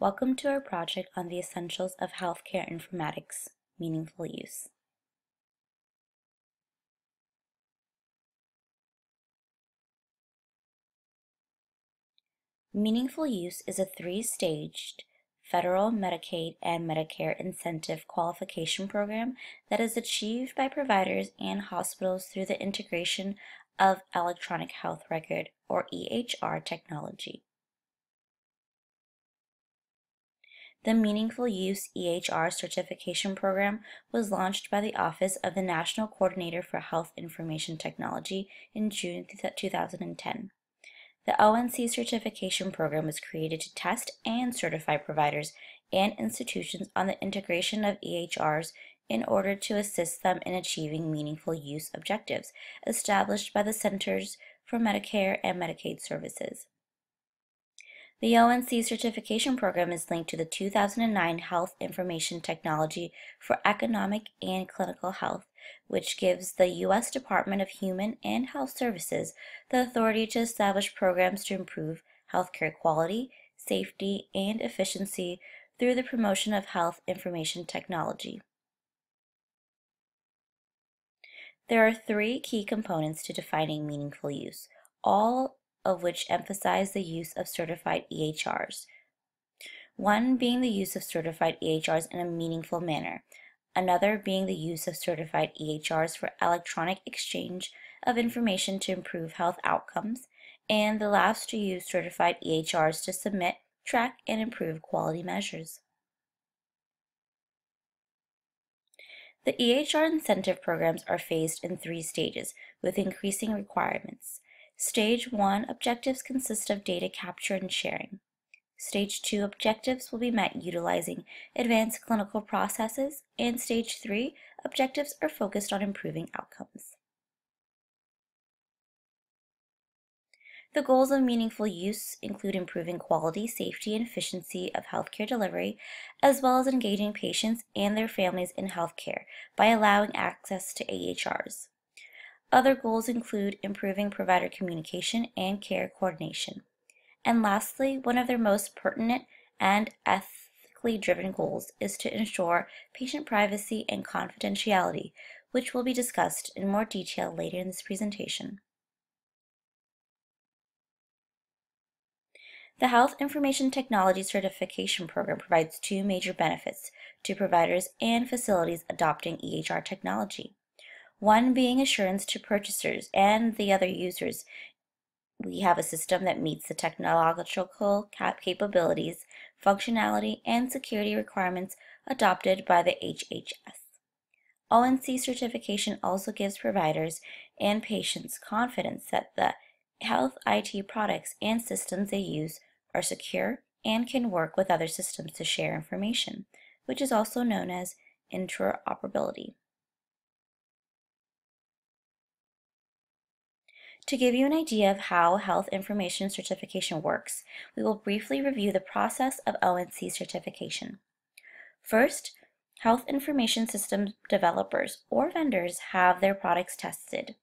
Welcome to our project on the essentials of healthcare informatics, meaningful use. Meaningful use is a three-staged federal, Medicaid, and Medicare incentive qualification program that is achieved by providers and hospitals through the integration of electronic health record, or EHR technology. The Meaningful Use EHR certification program was launched by the Office of the National Coordinator for Health Information Technology in June 2010. The ONC certification program was created to test and certify providers and institutions on the integration of EHRs in order to assist them in achieving meaningful use objectives established by the Centers for Medicare and Medicaid Services. The ONC certification program is linked to the 2009 Health Information Technology for Economic and Clinical Health, which gives the U.S. Department of Human and Health Services the authority to establish programs to improve healthcare quality, safety, and efficiency through the promotion of health information technology. There are three key components to defining meaningful use, all of which emphasize the use of certified EHRs. One being the use of certified EHRs in a meaningful manner, another being the use of certified EHRs for electronic exchange of information to improve health outcomes, and the last to use certified EHRs to submit, track, and improve quality measures. The EHR incentive programs are phased in three stages with increasing requirements. Stage 1 objectives consist of data capture and sharing. Stage 2 objectives will be met utilizing advanced clinical processes, and Stage 3 objectives are focused on improving outcomes. The goals of meaningful use include improving quality, safety, and efficiency of healthcare delivery, as well as engaging patients and their families in healthcare by allowing access to EHRs. Other goals include improving provider communication and care coordination. And lastly, one of their most pertinent and ethically driven goals is to ensure patient privacy and confidentiality, which will be discussed in more detail later in this presentation. The Health Information Technology Certification Program provides two major benefits to providers and facilities adopting EHR technology. One being assurance to purchasers and the other users. We have a system that meets the technological capabilities, functionality, and security requirements adopted by the HHS. ONC certification also gives providers and patients confidence that the health IT products and systems they use are secure and can work with other systems to share information, which is also known as interoperability. To give you an idea of how health information certification works, we will briefly review the process of ONC certification. First, health information system developers or vendors have their products tested.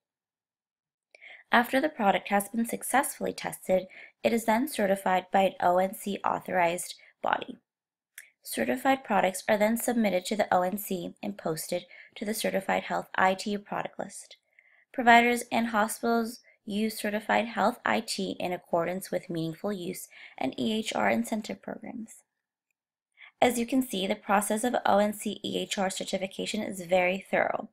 After the product has been successfully tested, it is then certified by an ONC authorized body. Certified products are then submitted to the ONC and posted to the Certified Health IT product list. Providers and hospitals use certified health IT in accordance with meaningful use and EHR incentive programs. As you can see, the process of ONC EHR certification is very thorough.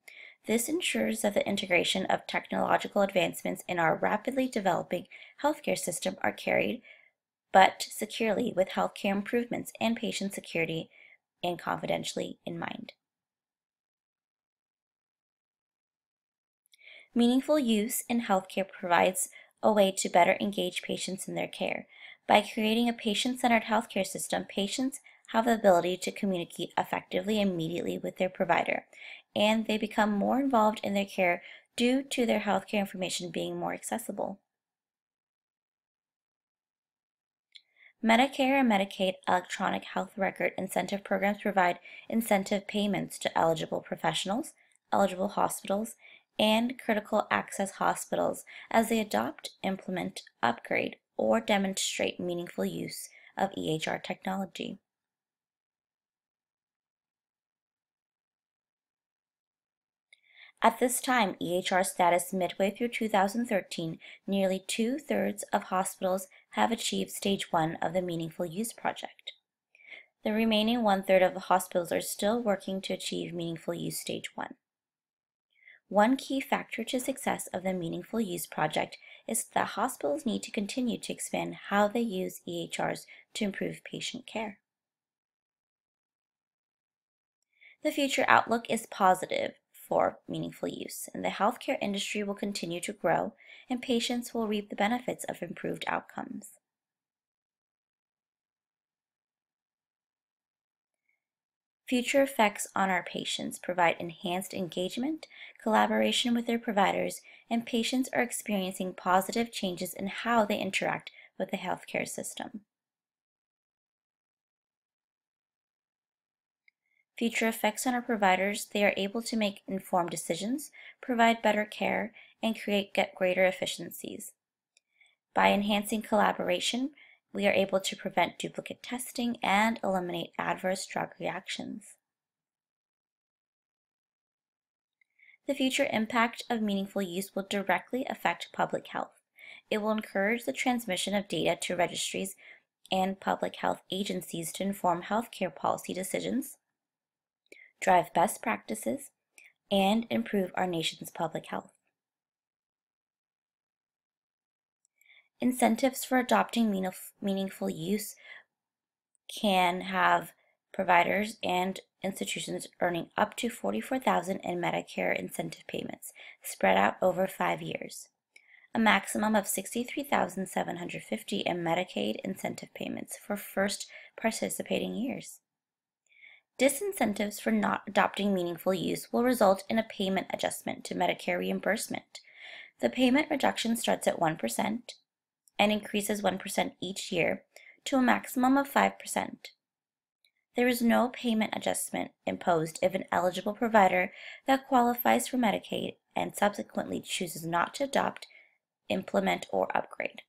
This ensures that the integration of technological advancements in our rapidly developing healthcare system are carried, but securely with healthcare improvements and patient security and confidentiality in mind. Meaningful use in healthcare provides a way to better engage patients in their care. By creating a patient-centered healthcare system, patients have the ability to communicate effectively immediately with their provider, and they become more involved in their care due to their healthcare information being more accessible. Medicare and Medicaid electronic health record incentive programs provide incentive payments to eligible professionals, eligible hospitals, and critical access hospitals as they adopt, implement, upgrade, or demonstrate meaningful use of EHR technology. At this time, EHR status midway through 2013, nearly 2/3 of hospitals have achieved Stage 1 of the Meaningful Use Project. The remaining 1/3 of the hospitals are still working to achieve Meaningful Use Stage 1. One key factor to success of the Meaningful Use Project is that hospitals need to continue to expand how they use EHRs to improve patient care. The future outlook is positive for meaningful use, and the healthcare industry will continue to grow, and patients will reap the benefits of improved outcomes. Future effects on our patients provide enhanced engagement, collaboration with their providers, and patients are experiencing positive changes in how they interact with the healthcare system. Future effects on our providers: they are able to make informed decisions, provide better care, and get greater efficiencies. By enhancing collaboration, we are able to prevent duplicate testing and eliminate adverse drug reactions. The future impact of meaningful use will directly affect public health. It will encourage the transmission of data to registries and public health agencies to inform healthcare policy decisions, drive best practices, and improve our nation's public health. Incentives for adopting meaningful use can have providers and institutions earning up to $44,000 in Medicare incentive payments spread out over 5 years, a maximum of $63,750 in Medicaid incentive payments for first participating years. Disincentives for not adopting meaningful use will result in a payment adjustment to Medicare reimbursement. The payment reduction starts at 1% and increases 1% each year to a maximum of 5%. There is no payment adjustment imposed if an eligible provider that qualifies for Medicaid and subsequently chooses not to adopt, implement, or upgrade.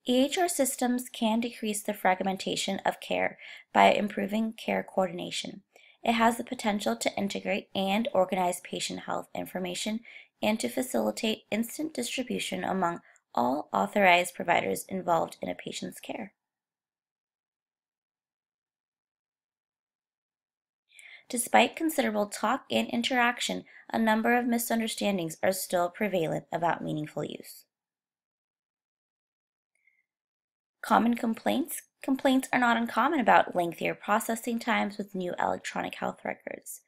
EHR systems can decrease the fragmentation of care by improving care coordination. It has the potential to integrate and organize patient health information and to facilitate instant distribution among all authorized providers involved in a patient's care. Despite considerable talk and interaction, a number of misunderstandings are still prevalent about meaningful use. Common complaints. Complaints are not uncommon about lengthier processing times with new electronic health records.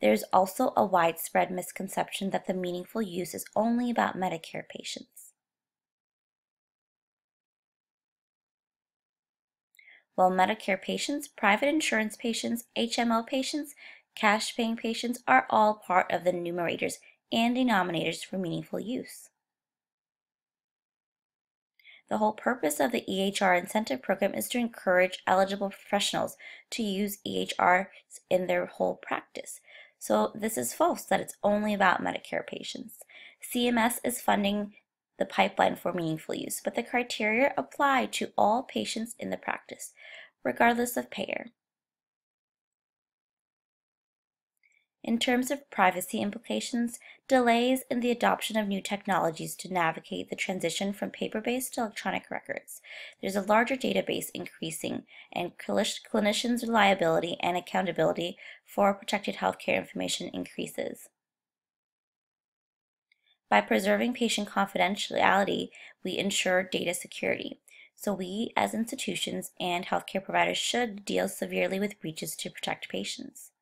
There's also a widespread misconception that the meaningful use is only about Medicare patients. While Medicare patients, private insurance patients, HMO patients, cash-paying patients are all part of the numerators and denominators for meaningful use. The whole purpose of the EHR incentive program is to encourage eligible professionals to use EHRs in their whole practice. So this is false that it's only about Medicare patients. CMS is funding the pipeline for meaningful use, but the criteria apply to all patients in the practice, regardless of payer. In terms of privacy implications, delays in the adoption of new technologies to navigate the transition from paper-based to electronic records. There's a larger database increasing, and clinicians' reliability and accountability for protected healthcare information increases. By preserving patient confidentiality, we ensure data security. So we, as institutions and healthcare providers, should deal severely with breaches to protect patients.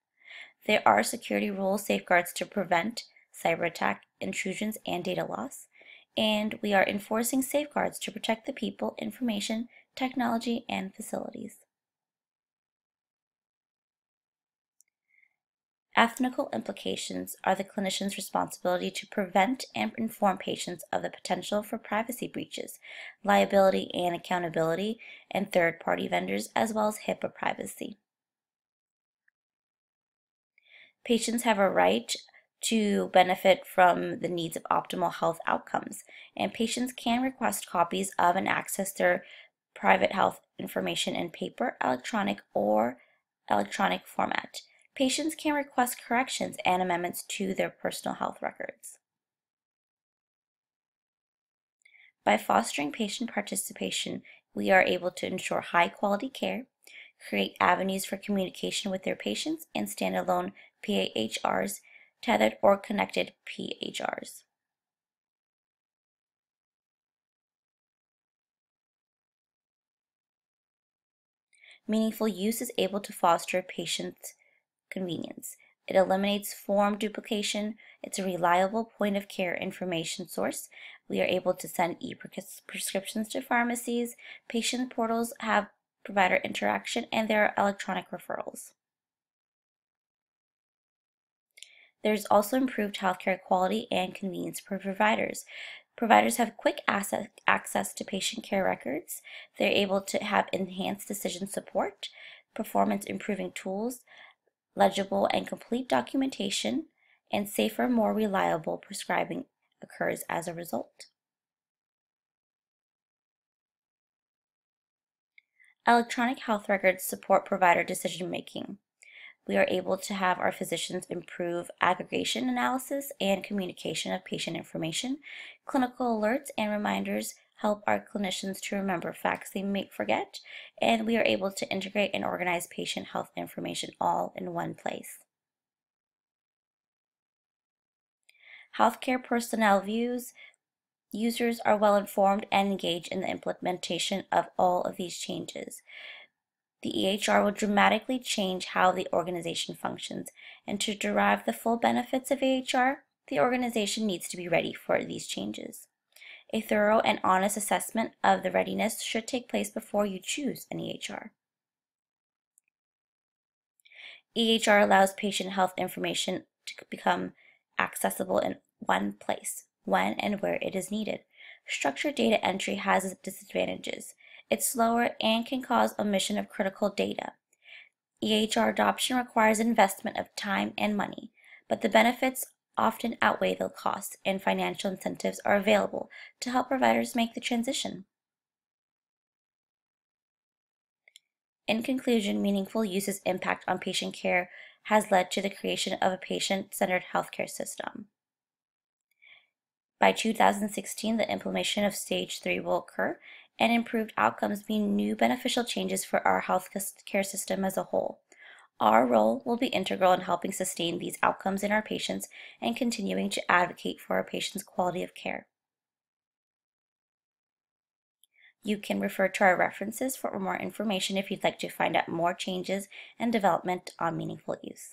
There are security rules, safeguards to prevent cyber attack, intrusions, and data loss, and we are enforcing safeguards to protect the people, information, technology, and facilities. Ethical implications are the clinician's responsibility to prevent and inform patients of the potential for privacy breaches, liability and accountability, and third-party vendors, as well as HIPAA privacy. Patients have a right to benefit from the needs of optimal health outcomes, and patients can request copies of and access their private health information in paper, electronic, or electronic format. Patients can request corrections and amendments to their personal health records. By fostering patient participation, we are able to ensure high-quality care, create avenues for communication with their patients, and standalone PAHRs, tethered or connected PHRs. Meaningful use is able to foster patient convenience. It eliminates form duplication. It's a reliable point of care information source. We are able to send e-prescriptions to pharmacies. Patient portals have provider interaction, and there are electronic referrals. There's also improved healthcare quality and convenience for providers. Providers have quick access to patient care records. They're able to have enhanced decision support, performance improving tools, legible and complete documentation, and safer, more reliable prescribing occurs as a result. Electronic health records support provider decision making. We are able to have our physicians improve aggregation analysis and communication of patient information. Clinical alerts and reminders help our clinicians to remember facts they may forget, and we are able to integrate and organize patient health information all in one place. Healthcare personnel users are well informed and engaged in the implementation of all of these changes. The EHR will dramatically change how the organization functions, and to derive the full benefits of EHR, the organization needs to be ready for these changes. A thorough and honest assessment of the readiness should take place before you choose an EHR. EHR allows patient health information to become accessible in one place, when and where it is needed. Structured data entry has its disadvantages. It's slower and can cause omission of critical data. EHR adoption requires investment of time and money, but the benefits often outweigh the costs, and financial incentives are available to help providers make the transition. In conclusion, meaningful use's impact on patient care has led to the creation of a patient-centered healthcare system. By 2016, the implementation of Stage 3 will occur, and improved outcomes mean new beneficial changes for our healthcare system as a whole. Our role will be integral in helping sustain these outcomes in our patients and continuing to advocate for our patients' quality of care. You can refer to our references for more information if you'd like to find out more changes and development on meaningful use.